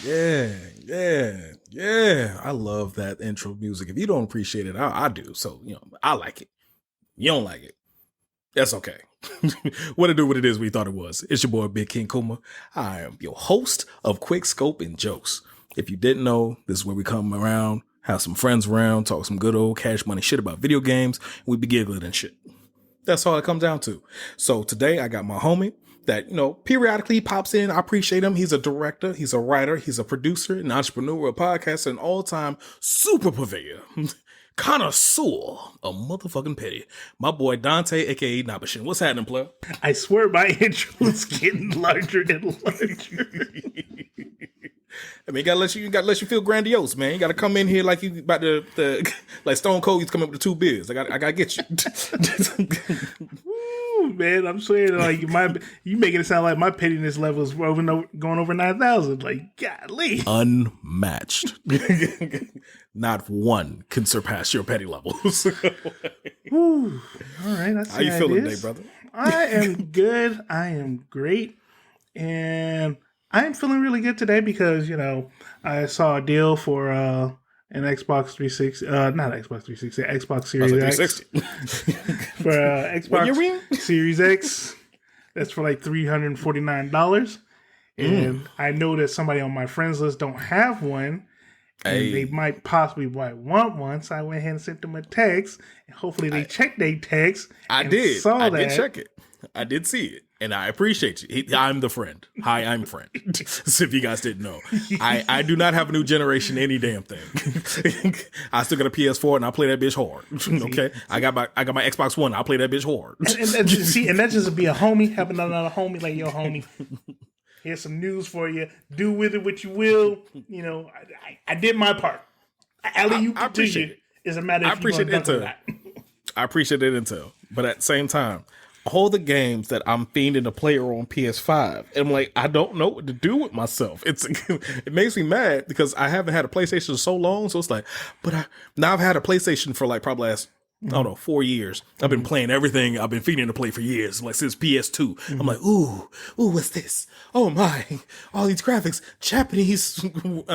Yeah. I love that intro music. If you don't appreciate it, I do. So, I like it. You don't like it. That's okay. What it is we thought it was. It's your boy, Big King Kuma. I am your host of Quick Scope and Jokes. If you didn't know, this is where we come around, have some friends around, talk some good old cash money shit about video games, and we be giggling and shit. That's all it comes down to. So today I got my homie that, periodically pops in. I appreciate him. He's a director. He's a writer. He's a producer, an entrepreneur, a podcaster, an all-time super purveyor. Connoisseur, a motherfucking petty. My boy Dante, aka Nabashin. What's happening, player? I swear my intro is getting larger and larger. I mean, you gotta let you feel grandiose, man. You gotta come in here like you about the like Stone Cold. He's coming up with 2 beers. I gotta get you. Ooh, man, I'm saying like you making it sound like my pettiness level is going over 9,000. Like, golly, unmatched. Not one can surpass your petty levels. Ooh, all right, how you feeling today, brother? I am good. I am great, and I'm feeling really good today because, I saw a deal for an Xbox 360, not Xbox 360, Xbox Series X. For Xbox Series X, that's for like $349. And I know that somebody on my friends list don't have one, and they might possibly want one, so I went ahead and sent them a text, and hopefully they checked their text. I did check it. I did see it. And I appreciate you. I'm the friend. Hi, I'm friend. So if you guys didn't know, I do not have a new generation any damn thing. I still got a PS4 and I play that bitch hard. Okay, I got my Xbox One. I play that bitch hard. And that's just be a homie helping another homie like your homie. Here's some news for you. Do with it what you will. I did my part. I appreciate it. It's a matter of you intel. I appreciate that intel, but at the same time, all the games that I'm fiending to play are on PS5. And I'm like, I don't know what to do with myself. It makes me mad because I haven't had a PlayStation in so long. So it's like, now I've had a PlayStation for like probably last, 4 years. I've been playing everything I've been feeding to play for years, like since PS2. I'm like, ooh, what's this? Oh my, all these graphics, Japanese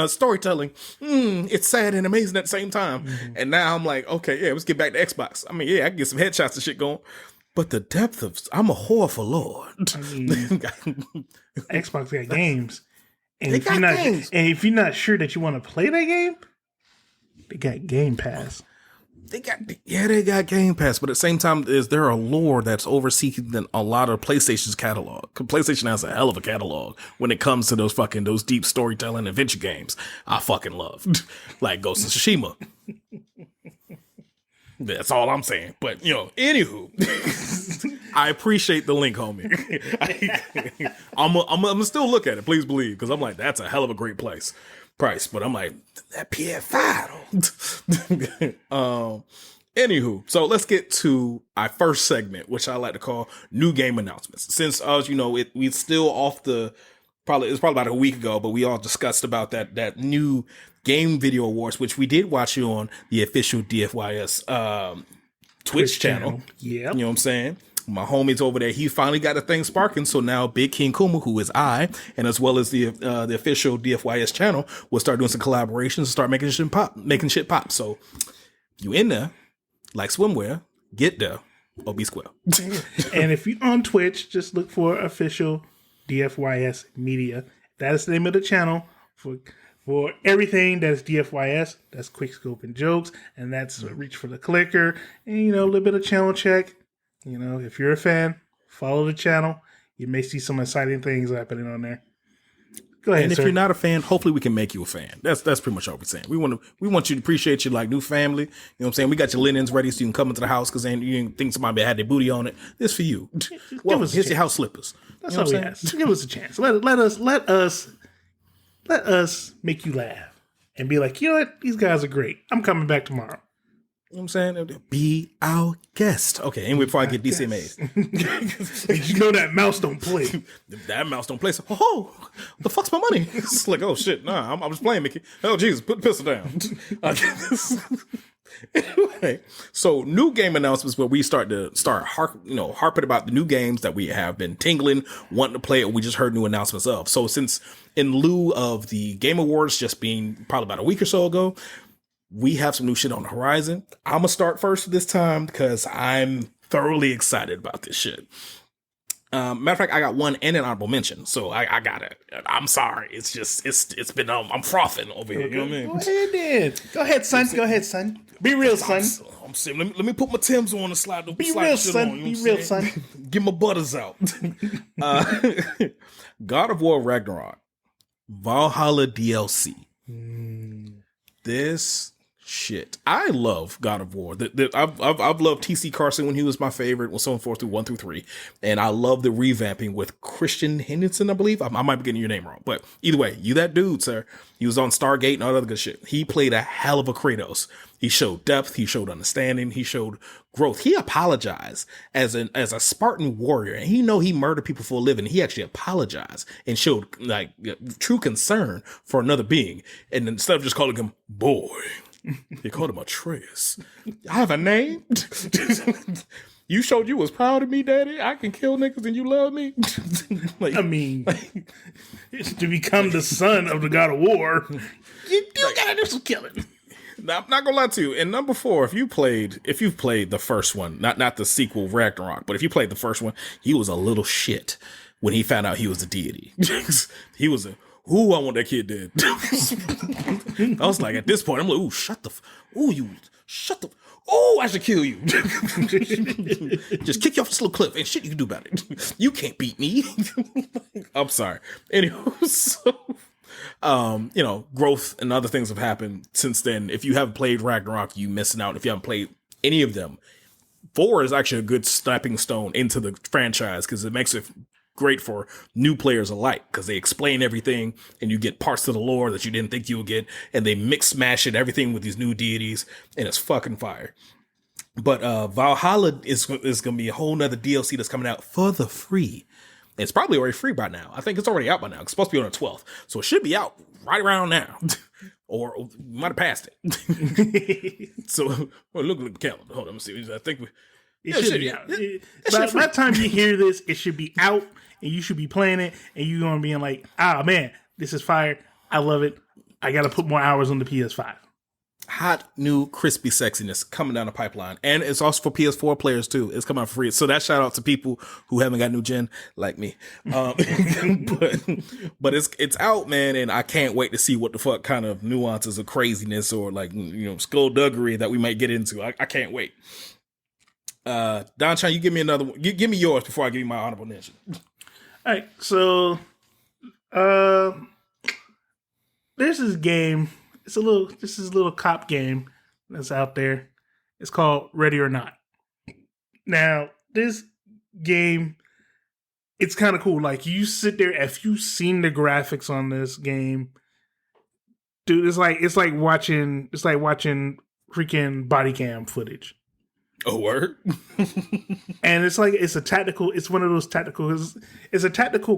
storytelling. It's sad and amazing at the same time. And now I'm like, okay, yeah, let's get back to Xbox. I mean, yeah, I can get some headshots and shit going. But the depth of, I'm a whore for Lord. I mean, Xbox got games. And games. And if you're not sure that you want to play that game, they got Game Pass. They got Game Pass, but at the same time, is there a lore that's overseeing a lot of PlayStation's catalog? PlayStation has a hell of a catalog when it comes to those deep storytelling adventure games I fucking love. Like Ghost of Tsushima. That's all I'm saying. But, anywho, I appreciate the link, homie. I'm gonna still look at it, please believe, because I'm like, that's a hell of a great price. But I'm like, that PS5. Anywho, so let's get to our first segment, which I like to call new game announcements. Since, we still off the, it was probably about a week ago, but we all discussed about that new Game Video Awards, which we did watch you on the official DFYS Twitch channel. Yeah. You know what I'm saying? My homie's over there. He finally got the thing sparking. So now Big King Kuma, who is I, and as well as the official DFYS channel, will start doing some collaborations and start making shit pop. So you in there, like swimwear, get there or be square. And if you're on Twitch, just look for official DFYS Media. That is the name of the channel for everything that's DFYS. That's Quick Scope and Jokes, and that's Reach for the Clicker, and a little bit of channel check. If you're a fan, follow the channel. You may see some exciting things happening on there. Go ahead, and sir. If you're not a fan, hopefully we can make you a fan. That's pretty much all we're saying. We want you to appreciate you like new family. You know what I'm saying? We got your linens ready so you can come into the house because you didn't think somebody had their booty on it. This for you. Well, here's your house slippers. That's all we ask. Give us a chance. Let us make you laugh and be like, you know what? These guys are great. I'm coming back tomorrow. You know what I'm saying? Be our guest. Okay, anyway, before I get DCMA'd. You know that mouse don't play. That mouse don't play. So, the fuck's my money? It's like, oh shit, nah, I'm just playing, Mickey. Oh Jesus, put the pistol down. Anyway, so new game announcements where we start harping about the new games that we have been tingling, wanting to play, or we just heard new announcements of. So since in lieu of the Game Awards just being probably about a week or so ago, we have some new shit on the horizon. I'm gonna start first this time because I'm thoroughly excited about this shit. Matter of fact, I got one and an honorable mention, so I got it. I'm sorry, it's just it's been I'm frothing over here. You know what I mean? Go ahead, then. Go ahead, son. Go ahead, son. Be real, son. I'm saying, let me put my Timbs on and slide the Be slide real, the shit son. on, you know Be what I'm real, saying? son. Get my butters out. God of War Ragnarok, Valhalla DLC. This shit, I love God of War. I've loved TC Carson when he was my favorite, when so forth through 1 through 3, and I love the revamping with Christian Henderson, I believe. I might be getting your name wrong, but either way, you that dude, sir. He was on Stargate and all that other good shit. He played a hell of a Kratos. He showed depth. He showed understanding. He showed growth. He apologized as a Spartan warrior, and he know he murdered people for a living. He actually apologized and showed like true concern for another being, and instead of just calling him boy. He called him Atreus. I have a name. You showed you was proud of me, Daddy. I can kill niggas and you love me. Like, I mean, it's to become the son of the God of War, you do gotta do some killing. Now, I'm not gonna lie to you. In number 4, if you've played the first one, not the sequel Ragnarok, but if you played the first one, he was a little shit when he found out he was a deity. He was a I want that kid dead. I was like, at this point, I'm like, I should kill you. Just kick you off this little cliff. Ain't shit you can do about it. You can't beat me. I'm sorry. Anyway, so, growth and other things have happened since then. If you haven't played Ragnarok, you missing out. If you haven't played any of them, 4 is actually a good stepping stone into the franchise because it makes it great for new players alike because they explain everything and you get parts of the lore that you didn't think you would get, and they mix smash it everything with these new deities, and it's fucking fire. But Valhalla is going to be a whole nother DLC that's coming out for the free. It's probably already free by now. I think it's already out by now. It's supposed to be on the 12th, so it should be out right around now. Or might have passed it. So look at the calendar. Hold on, let me see. I think it should be out. By the time you hear this, it should be out, and you should be playing it, and you're going to be like, man, this is fire. I love it. I got to put more hours on the PS5. Hot, new, crispy sexiness coming down the pipeline. And it's also for PS4 players, too. It's coming out for free. So that shout out to people who haven't got new gen, like me. But it's out, man, and I can't wait to see what the fuck kind of nuances of craziness or, like, skullduggery that we might get into. I can't wait. Don Chan, you give me another one. Give me yours before I give you my honorable mention. All right, so there's this game. This is a little cop game that's out there. It's called Ready or Not. Now, this game, it's kind of cool. Like, you sit there, if you've seen the graphics on this game, dude, it's like watching freaking body cam footage. Oh, word? And it's a tactical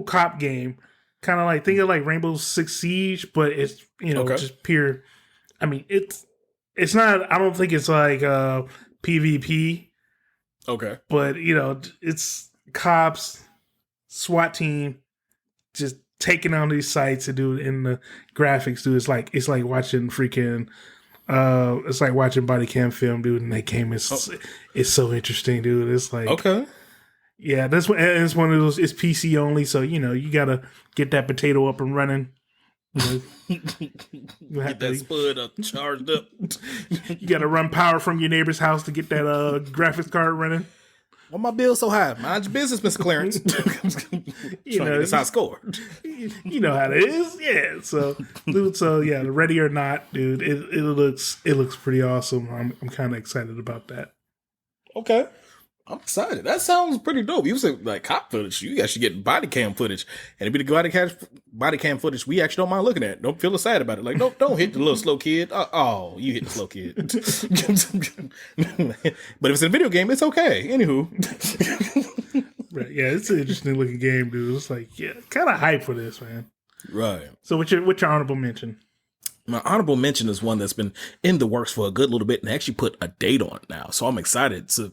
cop game. Kind of like, think of like Rainbow Six Siege, but it's, just pure. I mean, it's not, I don't think it's like PvP. Okay. But, it's cops, SWAT team, just taking on these sites and do it in the graphics, dude. It's like watching freaking, it's like watching body cam film, dude. And that game is, it's so interesting, dude. It's like, okay. Yeah, it's one of those. It's PC only, so you gotta get that potato up and running. Get that spud up, charged up. You gotta run power from your neighbor's house to get that graphics card running. Why my bill so high? Mind your business, Mr. Clarence. That's how I score. You know how it is, yeah. So, dude. So yeah, the Ready or Not, dude. It looks pretty awesome. I'm kind of excited about that. Okay. I'm excited. That sounds pretty dope. You said like cop footage. You actually get body cam footage, and it'd be the body cam footage we actually don't mind looking at. Don't feel sad about it. Like don't hit the little slow kid. You hit the slow kid. But if it's a video game, it's okay. Anywho, right? Yeah, it's an interesting looking game, dude. It's like kind of hype for this, man. Right. So what's your honorable mention? My honorable mention is one that's been in the works for a good little bit and actually put a date on it now. So I'm excited. So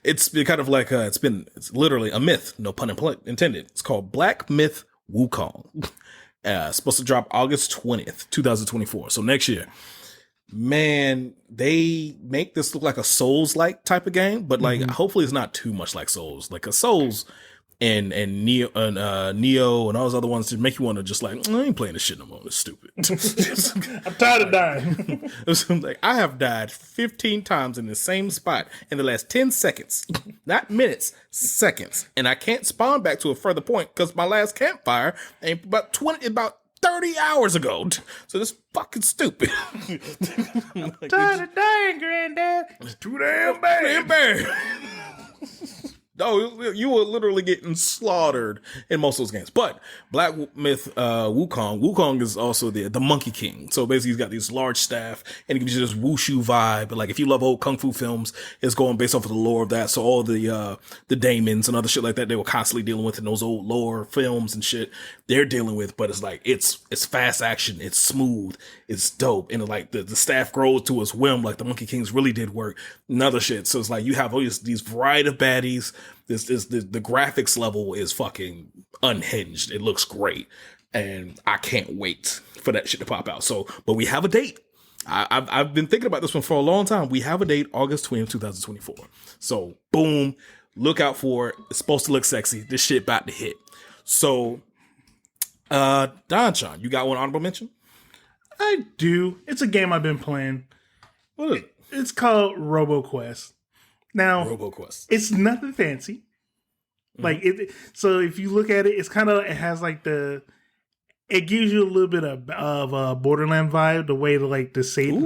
it's been kind of like, it's literally a myth, no pun intended. It's called Black Myth Wukong. Supposed to drop August 20th, 2024. So next year. Man, they make this look like a Souls-like type of game, but like hopefully it's not too much like Souls. Like a Souls and Neo and all those other ones to make you want to just like, I ain't playing this shit no more. It's stupid. I'm tired of dying. Like, I have died 15 times in the same spot in the last 10 seconds, not minutes, seconds, and I can't spawn back to a further point because my last campfire ain't about 30 hours ago. So this fucking stupid. I'm tired of dying, Granddad. It's too damn bad. No, you were literally getting slaughtered in most of those games. But Black Myth Wukong is also the Monkey King. So basically, he's got this large staff, and it gives you this wushu vibe. But like, if you love old kung fu films, it's going based off of the lore of that. So all the daemons and other shit like that, they were constantly dealing with in those old lore films and shit. They're dealing with, but it's like it's fast action, it's smooth, it's dope, and like the staff grows to its whim. Like the Monkey Kings really did work. Another shit. So it's like you have all these variety of baddies. The graphics level is fucking unhinged. It looks great, and I can't wait for that shit to pop out. So, but we have a date. I've been thinking about this one for a long time. We have a date, August 20th, 2024. So, boom, look out for it. It's supposed to look sexy. This shit about to hit. So, Don Sean, you got one honorable mention? I do. It's a game I've been playing. What is it? It's called RoboQuest. Now, RoboQuest. It's nothing fancy. Like it. So if you look at it, it's kind of, it has like it gives you a little bit of a Borderland vibe. The way the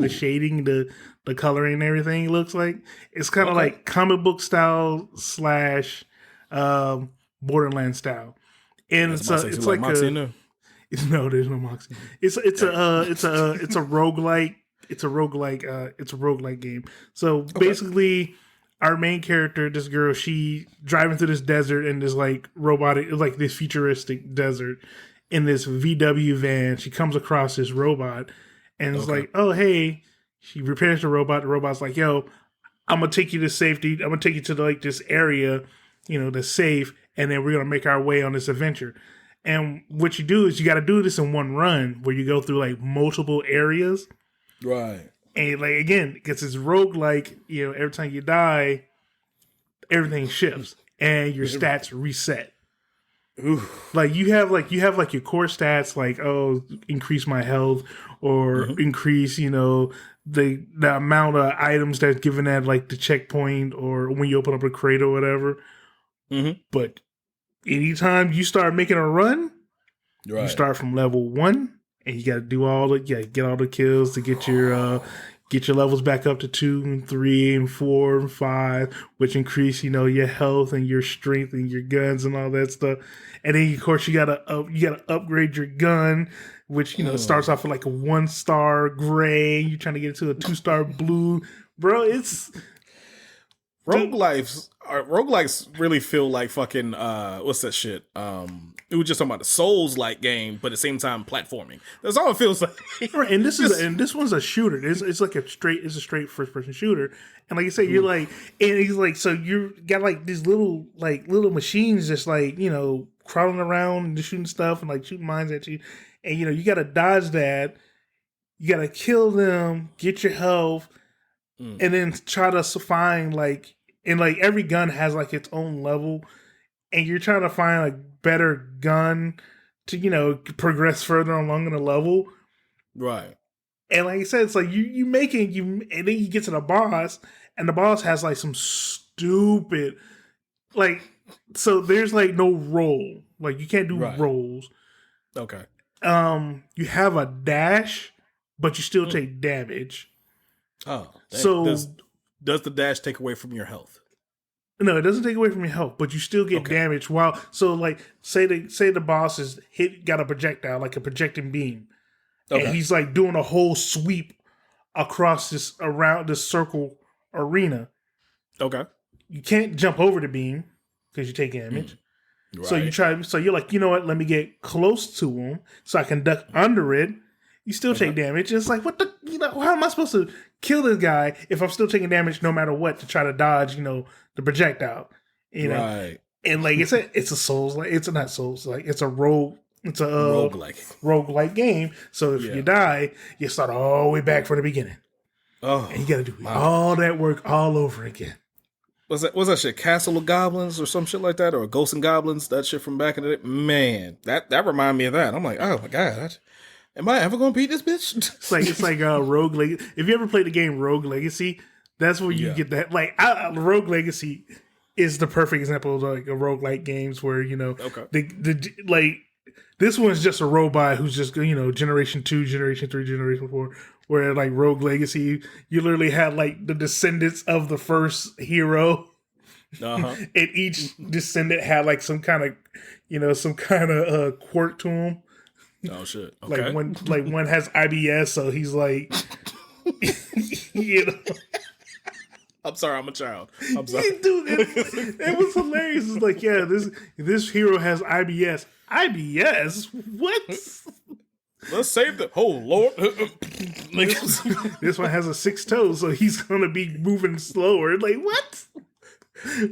shading, the coloring, and everything looks like. It's kind of like comic book style / Borderland style. And it's like Moxie in there? No, there's no Moxie. It's a roguelike. It's a roguelike game. So basically, our main character, this girl, she driving through this desert in this like robotic, like this futuristic desert in this VW van. She comes across this robot and it's like, oh, hey, she repairs the robot. The robot's like, yo, I'm going to take you to safety. I'm going to take you to like this area, that's safe. And then we're going to make our way on this adventure. And what you do is you got to do this in one run where you go through like multiple areas. Right. And like, again, because it's roguelike, every time you die, everything shifts and your stats reset. Ooh. Like you have your core stats, like, oh, increase my health or increase, the amount of items that's given at like the checkpoint or when you open up a crate or whatever. Mm-hmm. But anytime you start making a run, you start from level 1. And you got to do get all the kills to get your levels back up to 2 and 3 and 4 and 5, which increase your health and your strength and your guns and all that stuff. And then of course you gotta upgrade your gun, which starts off with like a 1-star gray. You're trying to get it to a 2-star blue, bro. It's roguelikes really feel like fucking what's that shit? We were just talking about the Souls-like game, but at the same time platforming. That's all it feels like. Right, and this one's a shooter. It's like a straight first person shooter. And like you said, you're like, and he's like, so you got like these little machines just like crawling around and just shooting stuff and like shooting mines at you, and you got to dodge that. You got to kill them, get your health, and then try to find and every gun has like its own level, and you're trying to find like better gun to progress further along in the level, right? And like I said, it's like and then you get to the boss, and the boss has like some stupid so there's like no roll, like you can't do rolls. Okay. You have a dash, but you still take damage. Oh, so does the dash take away from your health? No, it doesn't take away from your health, but you still get damage. Say the boss got a projectile, like a projecting beam, and he's like doing a whole sweep across around this circle arena. Okay, you can't jump over the beam because you take damage. Right. So you're like, you know what? Let me get close to him so I can duck under it, You still take damage. It's like, what the, how am I supposed to kill this guy if I'm still taking damage no matter what to try to dodge, the projectile, Right. And like it's a Souls, like it's not Souls, like it's a Roguelike. roguelike game. So if you die, you start all the way back from the beginning. Oh, and you got to do all that work all over again. Was that shit Castle of Goblins or some shit like that, or Ghosts and Goblins? That shit from back in the day, man. That reminded me of that. I'm like, oh my god, am I ever gonna beat this bitch? It's like Rogue Legacy. If you ever played the game Rogue Legacy, that's where you get that. Like Rogue Legacy is the perfect example of like a roguelike games where the like this one's just a robot who's just generation 2, generation 3, generation 4. Where like Rogue Legacy, you literally had like the descendants of the first hero, and each descendant had like some kind of quirk to him. Oh shit! Okay. Like one has IBS, so he's like, I'm sorry, I'm a child. I'm sorry, dude. It was hilarious. It's like, yeah, this hero has IBS. IBS? What? Let's save the Lord. This one has a 6 toes, so he's gonna be moving slower. Like what?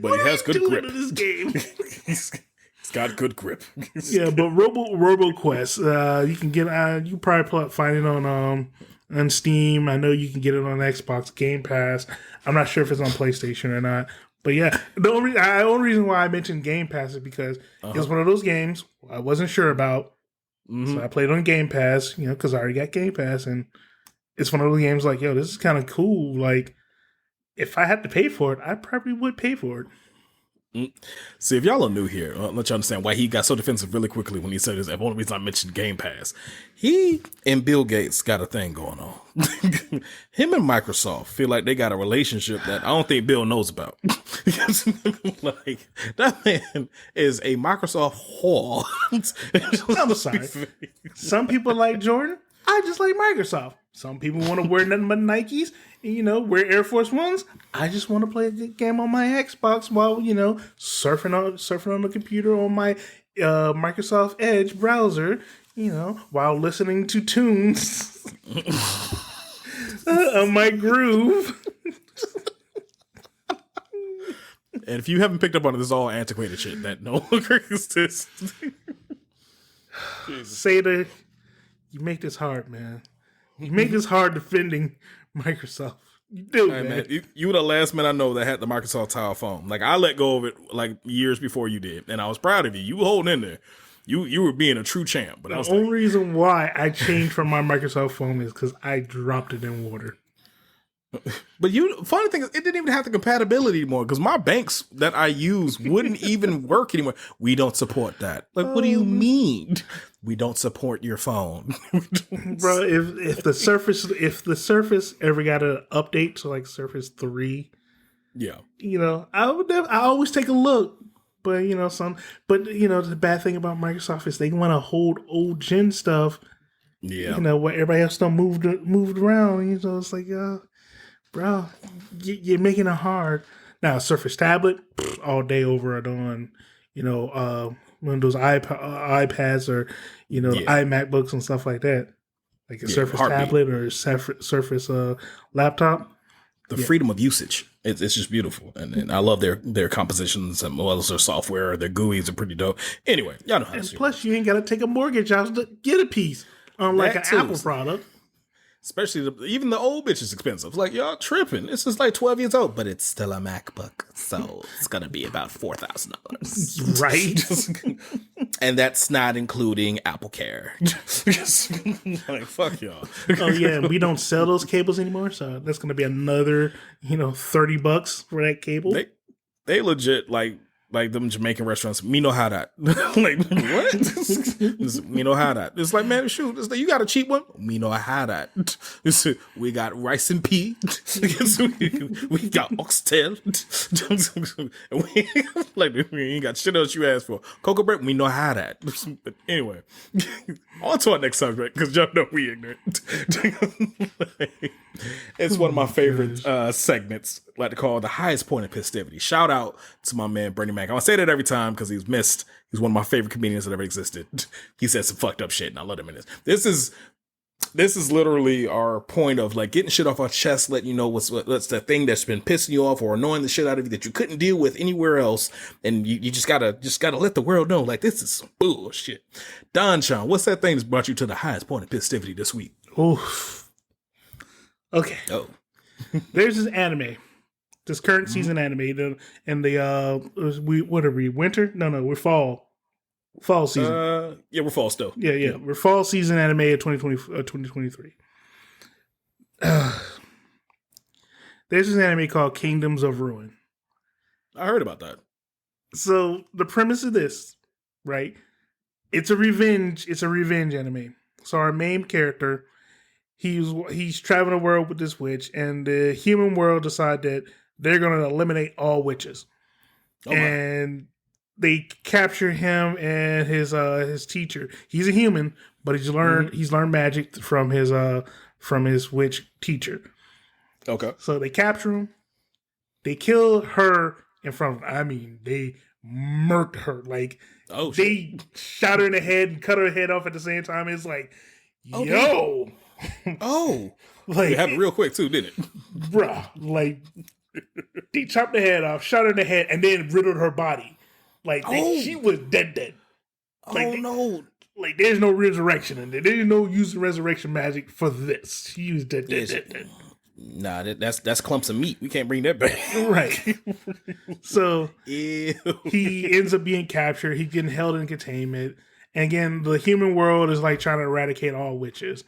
But he has good grip. In this game. He's got good grip. Yeah, but RoboQuest, you can get. You probably find it on Steam. I know you can get it on Xbox Game Pass. I'm not sure if it's on PlayStation or not. But yeah, the only reason why I mentioned Game Pass is because it's one of those games I wasn't sure about. Mm-hmm. So I played on Game Pass, because I already got Game Pass, and it's one of those games like, yo, this is kind of cool. Like, if I had to pay for it, I probably would pay for it. See, if y'all are new here, I'll let you understand why he got so defensive really quickly when he said this. The only reason I mentioned Game Pass, he and Bill Gates got a thing going on. Him and Microsoft feel like they got a relationship that I don't think Bill knows about. Like, that man is a Microsoft whore. I'm sorry. Some people like Jordan. I just like Microsoft. Some people want to wear nothing but Nikes and, wear Air Force Ones. I just want to play a good game on my Xbox while, surfing on the computer on my Microsoft Edge browser, while listening to tunes on my Groove. And if you haven't picked up on it, this is all antiquated shit that no longer exists. Seda, you make this hard, man. You make this hard defending Microsoft. You do, man. You were the last man I know that had the Microsoft Tower phone. Like, I let go of it like years before you did, and I was proud of you. You were holding in there. You were being a true champ. But the only reason why I changed from my Microsoft phone is because I dropped it in water. But funny thing is, it didn't even have the compatibility anymore because my banks that I use wouldn't even work anymore. We don't support that. Like, what do you mean? We don't support your phone, bro. If the Surface ever got an update to like Surface 3, yeah, I always take a look. But the bad thing about Microsoft is they want to hold old gen stuff. Yeah, where everybody else don't moved around. It's like, bro, you're making it hard. Now, Surface tablet, all day over it on, one of those iPads or, iMacBooks and stuff like that. Like a Surface tablet or Surface laptop. The freedom of usage. It's just beautiful. And I love their compositions and well as their software. Their GUIs are pretty dope. Anyway, y'all know how to do. Plus, you ain't got to take a mortgage out to get a piece. Unlike an Apple product. Especially even the old bitch is expensive. It's like, y'all tripping. This is like 12 years old, but it's still a MacBook. So it's going to be about $4,000. Right. And that's not including Apple Care. Like, fuck y'all. Oh, yeah. We don't sell those cables anymore. So that's going to be another, $30 for that cable. They legit, like them Jamaican restaurants, me know how that. Like, what? Me know how that. It's like, man, shoot, you got a cheap one? Me know how that. We got rice and pea. We got oxtail. We ain't got shit else you asked for. Cocoa bread, we know how that. But anyway, on to our next subject, because y'all know we ignorant. It's one of my favorite segments, like to call the highest point of pisstivity. Shout out to my man, Bernie Mac. I say that every time because he's missed. He's one of my favorite comedians that ever existed. He said some fucked up shit, and I love him in this. This is This is literally our point of like getting shit off our chest, letting you know what's the thing that's been pissing you off or annoying the shit out of you that you couldn't deal with anywhere else, and you just gotta let the world know like this is some bullshit. Don Sean, what's that thing that's brought you to the highest point of pisstivity this week? Oof. Okay. Oh, There's this anime, this current season anime, and what are we? Winter? No, we're fall season. yeah, we're fall still. Yeah. We're fall season anime of 2023. There's this anime called Kingdoms of Ruin. I heard about that. So the premise of this, right? It's a revenge anime. So our main character, he's traveling the world with this witch, and the human world decide that they're going to eliminate all witches, and they capture him and his teacher. He's a human, but he's learned magic from his witch teacher. Okay. So they capture him. They kill her in front of him. I mean, they murked her. Like, they shot her in the head and cut her head off at the same time. It's like, yo. Like, it happened real quick too, didn't it? Bruh. Like, they chopped the head off, shot her in the head, and then riddled her body. Like, she was dead. Like, no. Like, there's no resurrection in there. There's no use of resurrection magic for this. She was dead. Nah, that's clumps of meat. We can't bring that back. Right. So, Ew. He ends up being captured. He's getting held in containment. And again, the human world is like trying to eradicate all witches.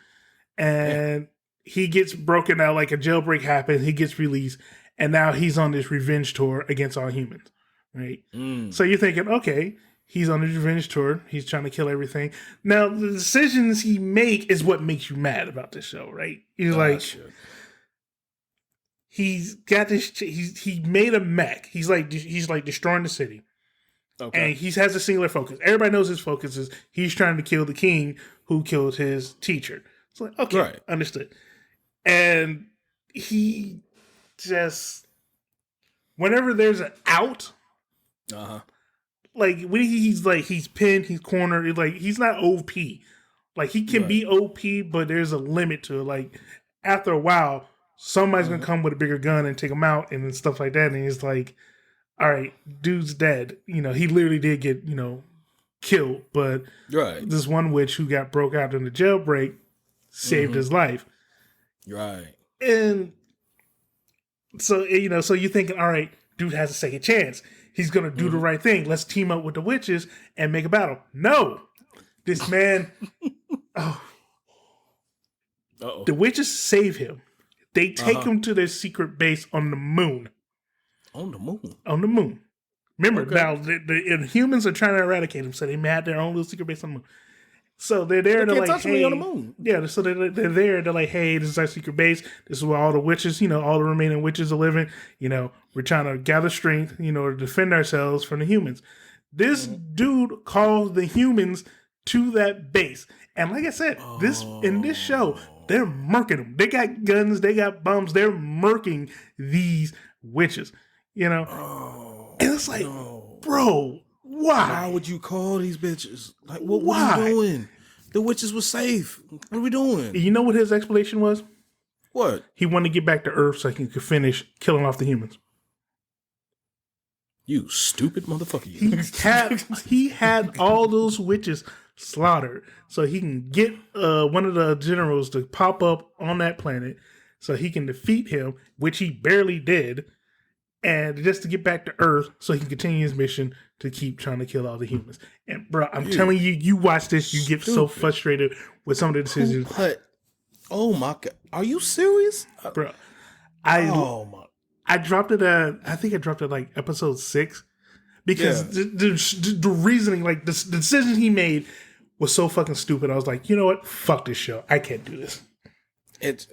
And he gets broken out, like a jailbreak happens. He gets released. And now he's on this revenge tour against all humans. Right? So you're thinking, okay, he's on his revenge tour. He's trying to kill everything. Now, the decisions he make is what makes you mad about this show, right? He's like... Shit. He's got this. He made a mech. He's like destroying the city, and he has a singular focus. Everybody knows his focus is he's trying to kill the king who killed his teacher. It's like, okay, right. Understood. And he just, whenever there's an out, like when he's pinned, he's cornered. Like he's not OP. Like he can be OP, but there's a limit to it. Like after a while, somebody's gonna come with a bigger gun and take him out and stuff like that. And he's like, all right, dude's dead. You know, he literally did get, killed. But this one witch who got broke out in the jailbreak saved his life. Right. And so, so you're thinking, all right, dude has a second chance. He's gonna do the right thing. Let's team up with the witches and make a battle. No. This man the witches save him. They take him to their secret base on the moon. On the moon? On the moon. Remember, now, the humans are trying to eradicate him, so they had their own little secret base on the moon. So they're there, they're like, hey. On the moon. Yeah, so they're there, they're like, hey, this is our secret base. This is where all the witches, all the remaining witches are living. We're trying to gather strength, to defend ourselves from the humans. This dude calls the humans to that base. And like I said, in this show, they're murking them. They got guns, they got bombs, they're murking these witches, and it's like, bro, why? Why would you call these bitches? Like, what are you doing? The witches were safe. What are we doing? You know what his explanation was? What? He wanted to get back to Earth so he could finish killing off the humans. You stupid motherfucker. He had all those witches slaughtered so he can get one of the generals to pop up on that planet so he can defeat him, which he barely did, and just to get back to Earth so he can continue his mission to keep trying to kill all the humans. And bro, I'm telling you, you watch this, you get so frustrated with some of the decisions. Oh my god, are you serious, bro? I dropped it at, I think I dropped it like episode 6 because the reasoning, like the decision he made was so fucking stupid. I was like, you know what? Fuck this show. I can't do this. It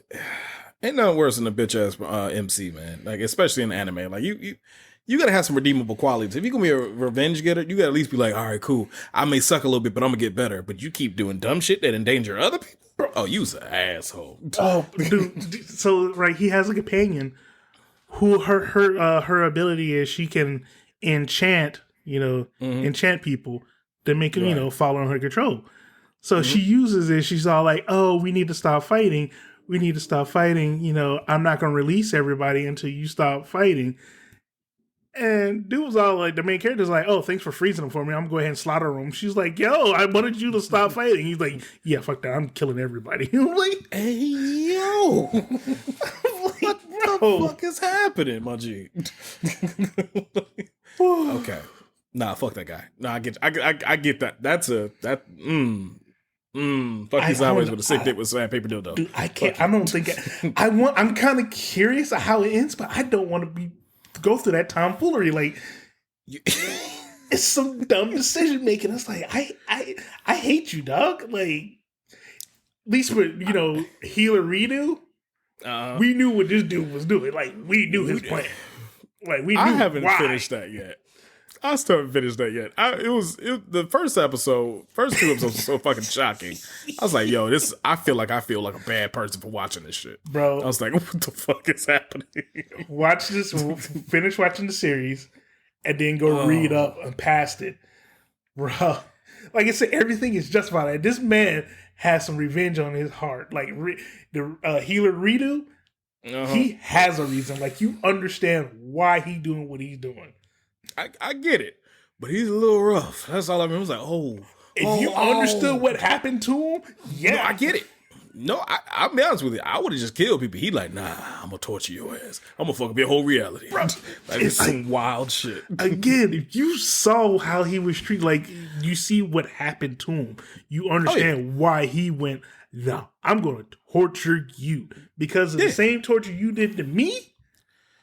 ain't nothing worse than a bitch ass MC, man. Like, especially in anime. Like, you gotta have some redeemable qualities. If you're gonna be a revenge getter, you gotta at least be like, all right, cool. I may suck a little bit, but I'm gonna get better. But you keep doing dumb shit that endanger other people? Oh, you's an asshole. Oh, dude. So, right, he has a companion who her ability is she can enchant, enchant people to make them, fall under her control. So she uses it. She's all like, "Oh, we need to stop fighting. We need to stop fighting. You know, I'm not going to release everybody until you stop fighting." And dude was all like, the main character's like, "Oh, thanks for freezing them for me. I'm going to go ahead and slaughter them." She's like, "Yo, I wanted you to stop fighting." He's like, "Yeah, fuck that. I'm killing everybody." I'm like, Hey, yo. What the fuck is happening, my G? Okay. Nah, fuck that guy. Nah, I get that. Fuck you sideways with a sick dick with sandpaper dildo. Dude, I can't. I don't think I'm kind of curious of how it ends, but I don't want to go through that tomfoolery. Like, it's some dumb decision making. It's like I hate you, dog. Like, at least with healer redo, we knew what this dude was doing. Like, we knew his plan. Like, we knew. I haven't finished that yet. I still haven't finished that yet. The first two episodes were so fucking shocking. I was like, yo, I feel like a bad person for watching this shit. Bro. I was like, what the fuck is happening? Watch this, finish watching the series, and then go read up and past it. Bro. Like I said, everything is justified. This man has some revenge on his heart. Like, the healer redo, he has a reason. Like, you understand why he's doing what he's doing. I get it, but he's a little rough. That's all I mean. I was like, if you understood what happened to him, yeah, no, I get it. No, I'll be honest with you. I would have just killed people. He like, nah, I'm gonna torture your ass. I'm gonna fuck up your whole reality. Bro, it's some wild shit. Again, if you saw how he was treated, like, you see what happened to him, you understand why he went, no, I'm gonna torture you because of the same torture you did to me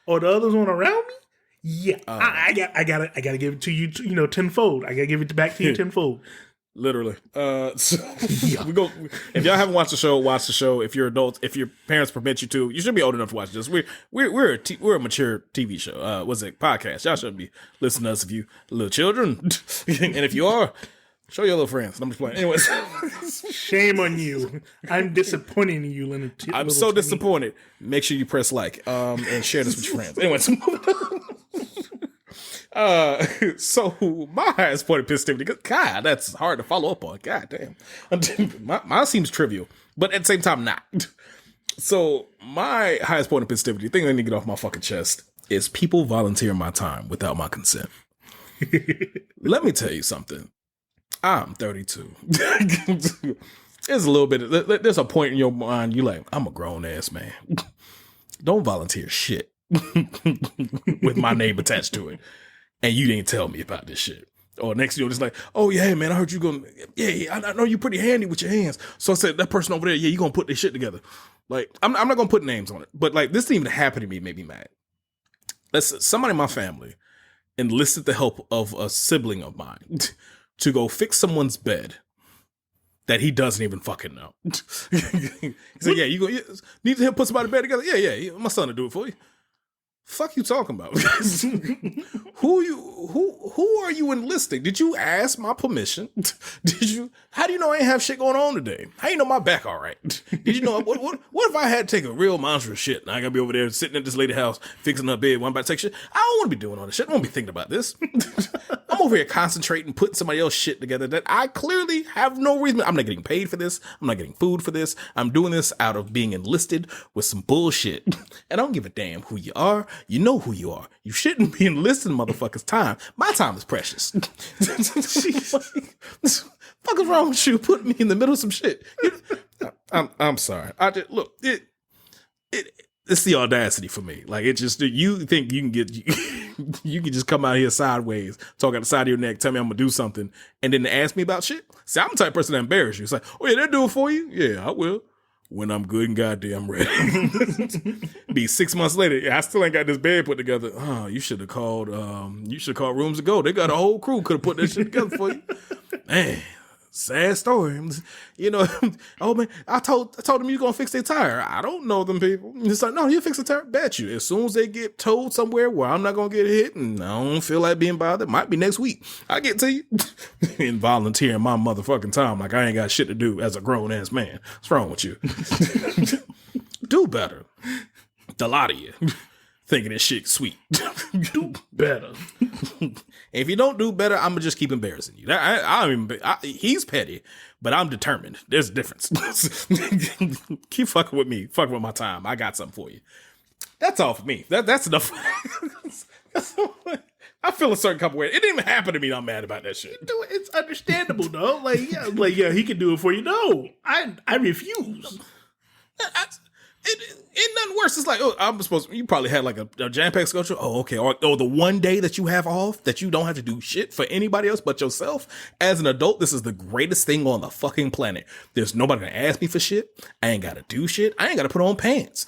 or the others one around me. Yeah, I gotta give it to you, tenfold. I gotta give it back to you tenfold. Literally. We go. If y'all haven't watched the show, watch the show. If you're adults, if your parents permit you to, you should be old enough to watch this. We're a mature TV show. What's it? Podcast. Y'all shouldn't be listening to us if you little children. And if you are, show your little friends. I'm just playing. Anyways, shame on you. I'm disappointing you, little. I'm so disappointed. Make sure you press like and share this with your friends. Anyways. So my highest point of pisstivity, God, that's hard to follow up on. God damn. Mine seems trivial, but at the same time, not. So my highest point of pisstivity, the thing I need to get off my fucking chest, is people volunteering my time without my consent. Let me tell you something. I'm 32. There's a little bit, there's a point in your mind, you're like, I'm a grown ass man. Don't volunteer shit with my name attached to it. And you didn't tell me about this shit. Or next year, just like, oh yeah, man, I heard you going, yeah, I know you're pretty handy with your hands. So I said, that person over there, yeah, you gonna put this shit together. Like, I'm not gonna put names on it, but like, this didn't even happen to me, made me mad. Somebody in my family enlisted the help of a sibling of mine to go fix someone's bed that he doesn't even fucking know. He said, yeah, you need to put somebody bed together? Yeah, my son will do it for you. Fuck you talking about? Who are you enlisting? Did you ask my permission? How do you know I ain't have shit going on today? How you know my back all right? Did you know what if I had to take a real monstrous shit and I gotta be over there sitting at this lady's house fixing her bed while I'm about to take shit? I don't want to be doing all this shit. I don't want to be thinking about this. I'm over here concentrating, putting somebody else's shit together that I clearly have no reason. I'm not getting paid for this. I'm not getting food for this. I'm doing this out of being enlisted with some bullshit. And I don't give a damn who you are. You know who you are. You shouldn't be enlisting motherfuckers' time. My time is precious. Fuck is wrong with you? Putting me in the middle of some shit. I'm sorry. I just look. It's the audacity for me. Like, it just, you think you can get, you can just come out here sideways, talk out the side of your neck, tell me I'm gonna do something, and then ask me about shit. See, I'm the type of person that embarrass you. It's like, oh yeah, they'll do it for you. Yeah, I will. When I'm good and goddamn ready. Be 6 months later, yeah, I still ain't got this bed put together. Oh, you should have called Rooms to Go. They got a whole crew, could have put that shit together for you. Man, sad story. Oh man, I told them you gonna fix their tire. I don't know them people. It's like, no, you fix the tire. Bet you. As soon as they get towed somewhere where I'm not gonna get hit and I don't feel like being bothered, might be next week. I get to you. And volunteering my motherfucking time like I ain't got shit to do as a grown ass man. What's wrong with you? Do better. A lot of you thinking this shit sweet. Do better. If you don't do better, I'm gonna just keep embarrassing you. He's petty, but I'm determined. There's a difference. Keep fucking with me. Fucking with my time. I got something for you. That's all for me. That's enough. I feel a certain couple way. It didn't even happen to me. I'm mad about that shit. It's understandable, though. Like, yeah, he can do it for you. No, I refuse. It nothing worse. It's like, oh, I'm supposed. You probably had like a jam packed schedule. Oh, okay. Or the one day that you have off that you don't have to do shit for anybody else but yourself. As an adult, this is the greatest thing on the fucking planet. There's nobody gonna ask me for shit. I ain't gotta do shit. I ain't gotta put on pants.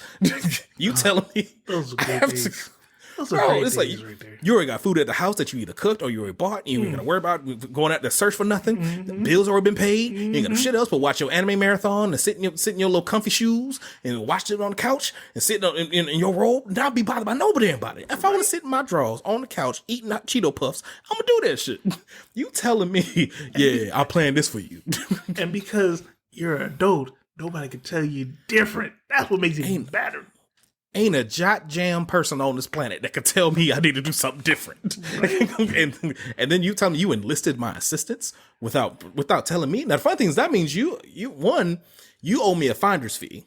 You telling me? Those are I great have days. to. Those are Bro, great it's like days right there. you already got food at the house that you either cooked or you already bought. You ain't gotta worry about going out to search for nothing. The bills already been paid. You ain't got no shit else but watch your anime marathon and sit in your little comfy shoes and watch it on the couch and sit in your robe. Not be bothered by nobody. If I want to sit in my drawers on the couch eating Cheeto Puffs, I'm gonna do that shit. You telling me, yeah, I planned this for you. And because you're an adult, nobody can tell you different. That's what makes it better. Ain't a jot jam person on this planet that could tell me I need to do something different. and then you tell me you enlisted my assistance without telling me. Now the funny thing is that means you owe me a finder's fee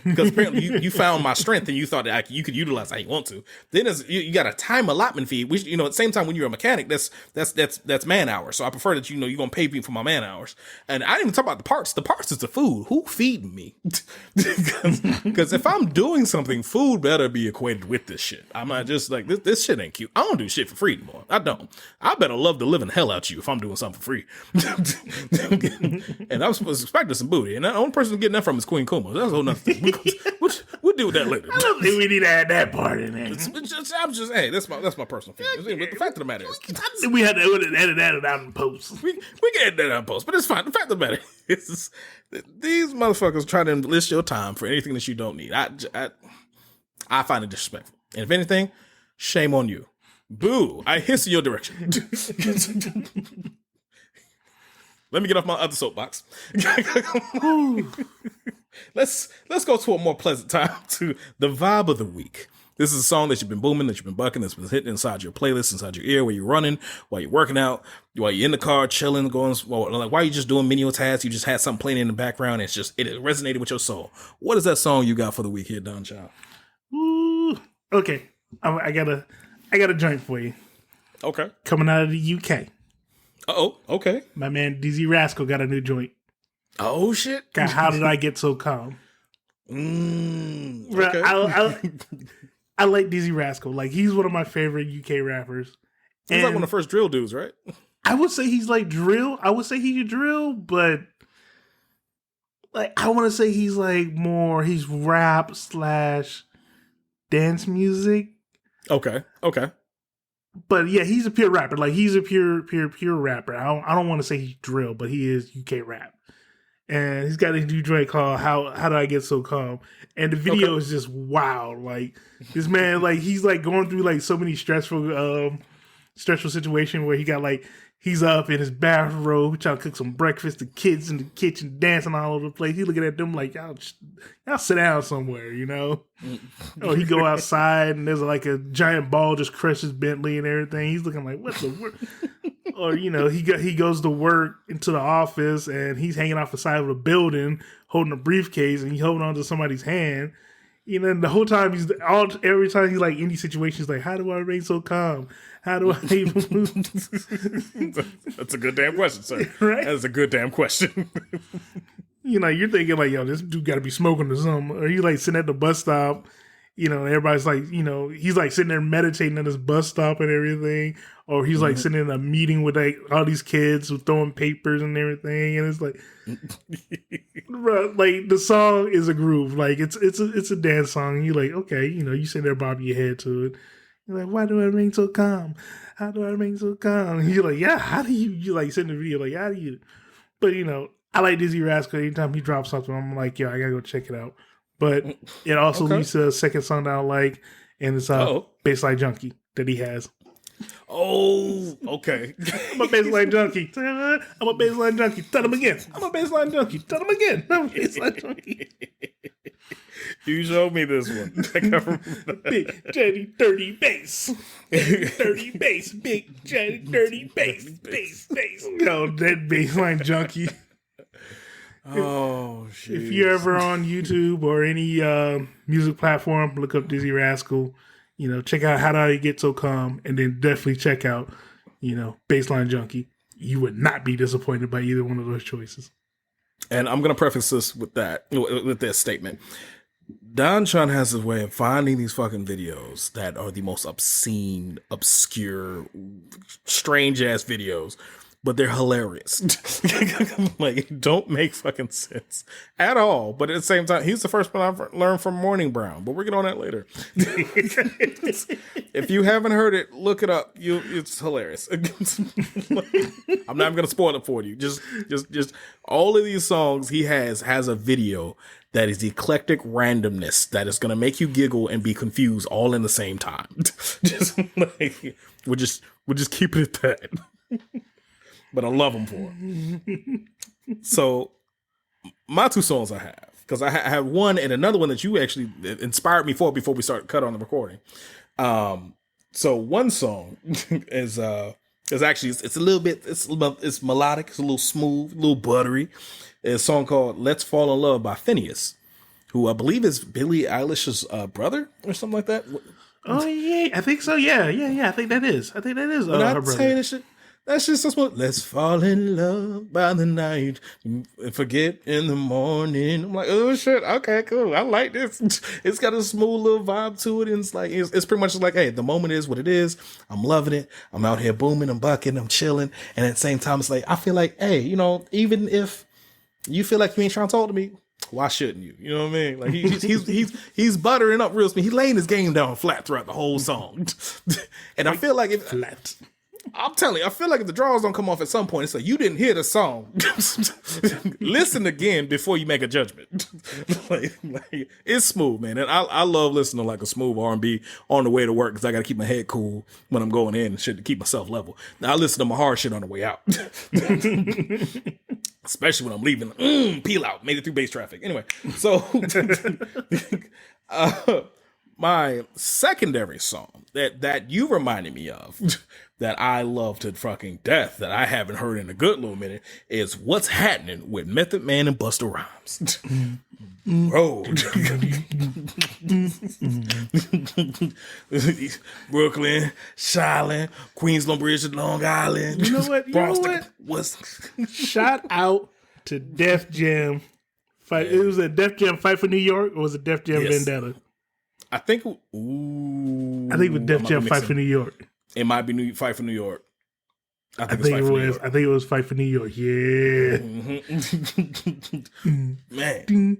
because apparently you found my strength and you thought that you could utilize how you want to. Then you got a time allotment fee, which at the same time when you're a mechanic, that's man hours. So I prefer that you're gonna pay me for my man hours. And I didn't even talk about the parts. The parts is the food. Who feeding me? Because if I'm doing something, food better be equated with this shit. I'm not just like this shit ain't cute. I don't do shit for free anymore. I don't. I better love the living hell out you if I'm doing something for free. And I was supposed to expect some booty, and the only person getting that from is Queen Kuma. That's a whole nother thing. We'll deal with that later. I don't think we need to add that part in there. I'm just hey, that's my personal feeling. But the fact of the matter is, I think we had to edit that out in post. we can edit that out in post, but it's fine. The fact of the matter is, these motherfuckers try to enlist your time for anything that you don't need. I find it disrespectful. And if anything, shame on you. Boo! I hiss in your direction. Let me get off my other soapbox. Let's go to a more pleasant time, to the vibe of the week. This is a song that you've been booming, that you've been bucking, that's been hitting inside your playlist, inside your ear, while you're running, while you're working out, while you're in the car, chilling, while you're just doing menial tasks. You just had something playing in the background. It resonated with your soul. What is that song you got for the week here, Don Child? Ooh, okay. I got a joint for you. Okay. Coming out of the UK. Oh, okay. My man DZ Rascal got a new joint. Oh shit! Got How Did I Get So Calm? Okay. I like DZ Rascal. Like, he's one of my favorite UK rappers. He's like one of the first drill dudes, right? I would say he's like drill. I would say he's drill, but like I want to say he's like he's rap / dance music. Okay. But yeah, he's a pure rapper. Like, he's a pure rapper. I don't want to say he's drill, but he is UK rap. And he's got a new joint called How Did I Get So Calm? And the video is just wild. Like, this man, like, he's like going through like so many stressful situation where he's up in his bathrobe trying to cook some breakfast. The kids in the kitchen dancing all over the place. He's looking at them like, y'all sit down somewhere, Or he go outside and there's like a giant ball just crushes Bentley and everything. He's looking like, what the work? Or, he goes to work into the office and he's hanging off the side of a building holding a briefcase and he's holding on to somebody's hand. And the whole time every time he's like in these situations, like, how do I remain so calm? How do I even That's a good damn question, sir. Right? That's a good damn question. You're thinking like, yo, this dude got to be smoking or something. Or he like sitting at the bus stop, everybody's like, he's like sitting there meditating at his bus stop and everything. Or he's like sitting in a meeting with like all these kids who throwing papers and everything. And it's like, bro, like the song is a groove. Like it's a dance song. You're like, okay, you sit there bobbing your head to it. You're like, why do I remain so calm? How do I remain so calm? And you're like, yeah, how do you like sit in the video? Like, how do you? But I like Dizzy Rascal. Anytime he drops something, I'm like, yo, I gotta go check it out. But it also leads to a second song that I like, and it's Baseline Junkie that he has. Oh, okay. I'm a baseline junkie. I'm a baseline junkie. Tell him again. I'm a baseline junkie. Tell him again. I'm a baseline junkie. You showed me this one. Big Jenny dirty bass. Dirty bass. Big Jenny dirty bass. Bass. Yo, that baseline junkie. Oh, If you're jeez. ever on YouTube or any music platform, look up Dizzy Rascal. Check out How Did I Get So Calm, and then definitely check out, Baseline Junkie. You would not be disappointed by either one of those choices. And I'm gonna preface this with this statement. Don Chun has his way of finding these fucking videos that are the most obscene, obscure, strange ass videos, but they're hilarious. Like, it don't make fucking sense at all. But at the same time, he's the first one I've learned from Morning Brown. But we'll get on that later. If you haven't heard it, look it up. It's hilarious. I'm not even gonna spoil it for you. Just all of these songs he has a video that is eclectic randomness that is gonna make you giggle and be confused all in the same time. Just like we're just keeping it that. But I love them for it. So my two songs I have, because I have one and another one that you actually inspired me for before we cut on the recording. So one song is actually it's a little bit it's melodic, it's a little smooth, a little buttery. It's a song called "Let's Fall in Love" by Phineas, who I believe is Billie Eilish's brother or something like that. Oh yeah, I think so. Yeah. I think that is her brother. This shit. That's just so smooth. Let's fall in love by the night and forget in the morning. I'm like, oh shit, okay, cool. I like this. It's got a smooth little vibe to it, and it's like it's pretty much like, hey, the moment is what it is. I'm loving it. I'm out here booming, I'm bucking, I'm chilling, and at the same time, it's like I feel like, hey, even if you feel like you ain't trying to talk to me, why shouldn't you? You know what I mean? Like he's buttering up real smooth. He's laying his game down flat throughout the whole song, and I feel like flat. I'm telling you, I feel like if the draws don't come off at some point, it's like you didn't hear the song. Listen again before you make a judgment. like, it's smooth, man, and I love listening to like a smooth R&B on the way to work because I got to keep my head cool when I'm going in and shit to keep myself level. Now I listen to my hard shit on the way out, especially when I'm leaving. Peel out, made it through base traffic. Anyway, so my secondary song that you reminded me of that I love to fucking death that I haven't heard in a good little minute is "What's Happening" with Method Man and Busta Rhymes. Road. Brooklyn, Charlotte, Queensland Bridge, Long Island. You know what? What's Shout out to Def Jam. Fight. Yeah. It was a Def Jam Fight for New York, or was it Def Jam Vendetta? I think. I think it was Def Jam Fight for New York. It might be Fight for New York. I think it was Fight for New York. Yeah. Man.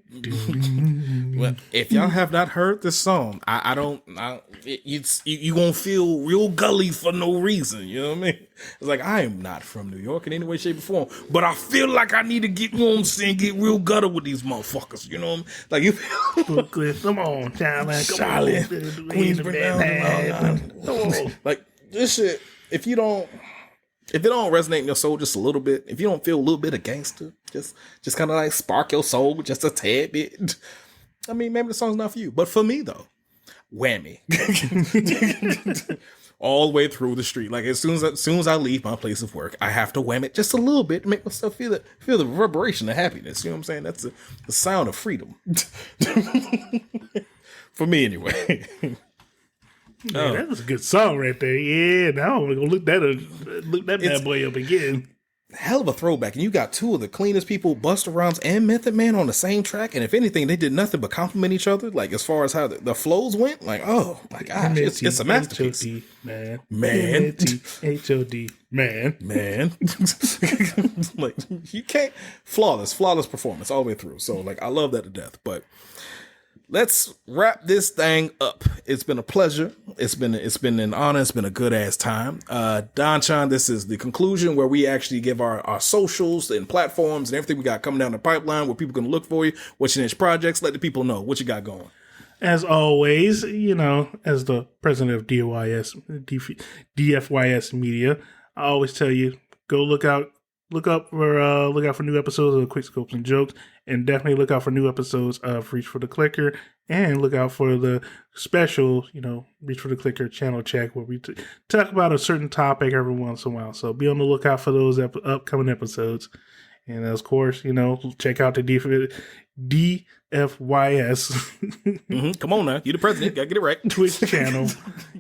Well, if y'all have not heard this song, you won't feel real gully for no reason. You know what I mean? It's like, I am not from New York in any way, shape, or form, but I feel like I need to get, you know what I'm saying, get real gutter with these motherfuckers. You know what I'm Like, Brooklyn, come on, Charlotte, Queensbridge, like this shit. If it don't resonate in your soul just a little bit, if you don't feel a little bit of gangster, just kind of like spark your soul just a tad bit, I mean, maybe the song's not for you. But for me, though, whammy. All the way through the street. Like, as soon as I leave my place of work, I have to wham it just a little bit to make myself feel the reverberation of happiness. You know what I'm saying? That's the sound of freedom. For me, anyway. Man, that was a good song right there. Yeah, now I'm gonna look that bad boy up again. Hell of a throwback, and you got two of the cleanest people, Busta Rhymes and Method Man, on the same track. And if anything, they did nothing but compliment each other. Like, as far as how the flows went, like, oh my gosh, it's a masterpiece, man. HOD, man. Like, you can't flawless performance all the way through. So, like, I love that to death, but. Let's wrap this thing up. It's been a pleasure. It's been an honor. It's been a good ass time. Don Chan, this is the conclusion where we actually give our socials and platforms and everything we got coming down the pipeline where people can look for you. What's your next projects? Let the people know what you got going. As always, as the president of DFYS Media, I always tell you, go look out for new episodes of Quick Scopes and Jokes, and definitely look out for new episodes of Reach for the Clicker, and look out for the special, Reach for the Clicker channel check where we talk about a certain topic every once in a while. So be on the lookout for those upcoming episodes. And of course, check out the DFYS Come on now, you the president, gotta get it right. Twitch channel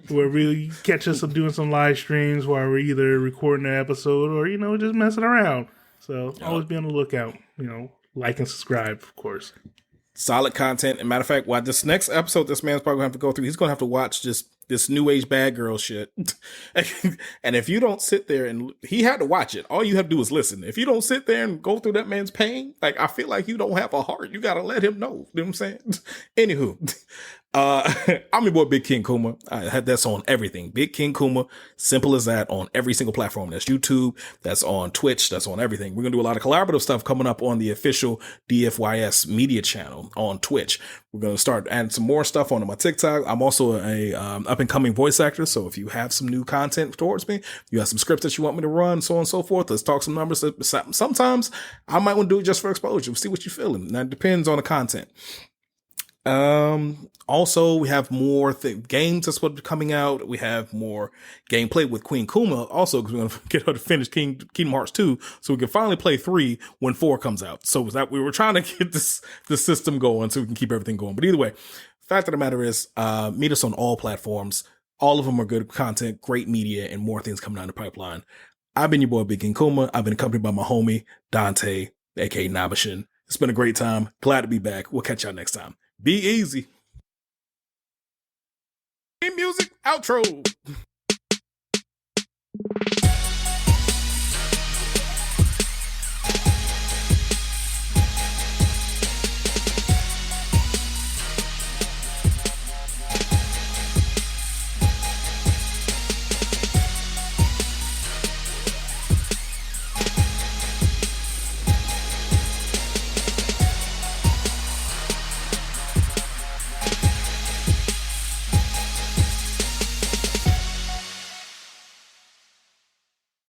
where we catch us doing some live streams while we're either recording an episode or just messing around. So always be on the lookout. Like and subscribe, of course. Solid content. And matter of fact, why this next episode, this man's probably gonna have to go through. He's gonna have to watch this new age bad girl shit. And if you don't sit there and he had to watch it, all you have to do is listen. If you don't sit there and go through that man's pain, like I feel like you don't have a heart. You gotta let him know. You know what I'm saying? Anywho, I'm your boy Big King Kuma. I had that's on everything. Big King Kuma, simple as that, on every single platform. That's YouTube, that's on Twitch, that's on everything. We're gonna do a lot of collaborative stuff coming up on the official DFYS media channel on Twitch. We're gonna start adding some more stuff onto my TikTok. I'm also a up and coming voice actor, so if you have some new content towards me, you have some scripts that you want me to run, so on and so forth. Let's talk some numbers. Sometimes I might want to do it just for exposure. We'll see what you're feeling. That depends on the content. Also, we have more games that's what coming out. We have more gameplay with Queen Kuma also, because we're going to get her to finish Kingdom Hearts 2 so we can finally play 3 when 4 comes out. So that we were trying to get the system going so we can keep everything going. But either way, fact of the matter is, meet us on all platforms. All of them are good content, great media, and more things coming down the pipeline. I've been your boy, Big King Kuma. I've been accompanied by my homie, Dante, aka Nabashin. It's been a great time. Glad to be back. We'll catch y'all next time. Be easy. Music outro.